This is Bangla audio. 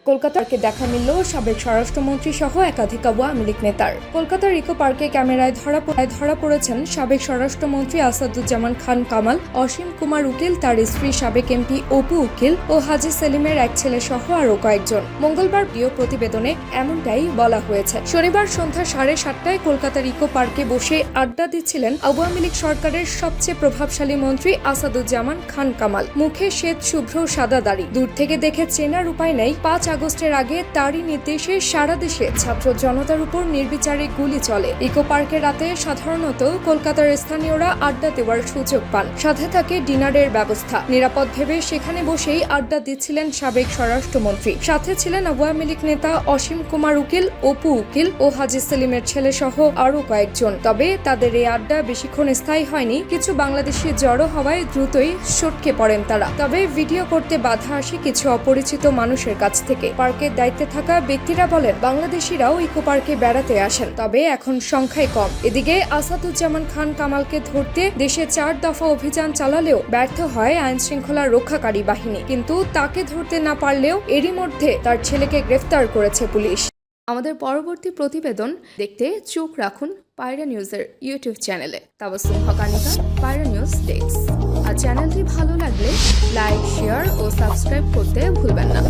কলকাতাকে দেখা মিলল সাবেক স্বরাষ্ট্রমন্ত্রী সহ একাধিক আওয়ামী লীগ নেতার। কলকাতার ইকো পার্কে ক্যামেরায় ধরা পড়েছেন সাবেক স্বরাষ্ট্রমন্ত্রী আসাদুজ্জামান খান কামাল, অসীম কুমার উকিল, তার স্ত্রী সাবেক এমপি অপু উকিল ও হাজী সেলিমের এক ছেলে সহ আরও কয়েকজন। মঙ্গলবার প্রিয় প্রতিবেদনে এমনটাই বলা হয়েছে। শনিবার সন্ধ্যা 7:30টায় কলকাতার ইকো পার্কে বসে আড্ডা দিচ্ছিলেন আওয়ামী লীগ সরকারের সবচেয়ে প্রভাবশালী মন্ত্রী আসাদুজ্জামান খান কামাল। মুখে শ্বেত শুভ্র সাদা দাড়ি, দূর থেকে দেখে চেনার উপায় নেই। 5 আগস্টের আগে তারই নির্দেশে সারা দেশে ছাত্র জনতার উপর নির্বিচারে গুলি চলে। ইকো পার্কে রাতে সাধারণত কলকাতার স্থানীয়রা আড্ডা দেওয়ার সুযোগ পান, সাথে থাকে ডিনারের ব্যবস্থা। নিরাপদ ভেবে সেখানে বসেই আড্ডা দিচ্ছিলেন সাবেক স্বরাষ্ট্রমন্ত্রী। সাথে ছিলেন আওয়ামী লীগ নেতা অসীম কুমার উকিল, অপু উকিল ও হাজী সেলিমের ছেলে সহ আরও কয়েকজন। তবে তাদের এই আড্ডা বেশিক্ষণ স্থায়ী হয়নি। কিছু বাংলাদেশি জড়ো হওয়ায় দ্রুতই সটকে পড়েন তারা। তবে ভিডিও করতে বাধা আসে কিছু অপরিচিত মানুষের কাছ থেকে। পার্কের দায়িত্বে থাকা ব্যক্তিরা বলেন, বাংলাদেশিরাও ইকো পার্কে বেড়াতে আসেন, তবে এখন সংখ্যায় কম। এদিকে আসাদুজ্জামান খান কামালকে ধরতে দেশে 4 দফা অভিযান চালালেও ব্যর্থ হয় আইন শৃঙ্খলা রক্ষাকারী বাহিনী। কিন্তু তাকে ধরতে না পারলেও এরই মধ্যে তার ছেলেকে গ্রেফতার করেছে পুলিশ। আমাদের পরবর্তী প্রতিবেদন দেখতে চোখ রাখুন পায়রা নিউজের ইউটিউব চ্যানেলে। তাবাসসুম হকানিকা, পায়রা নিউজ ডেস্ক। আর চ্যানেলটি ভালো লাগলে লাইক, শেয়ার ও সাবস্ক্রাইব করতে ভুলবেন না।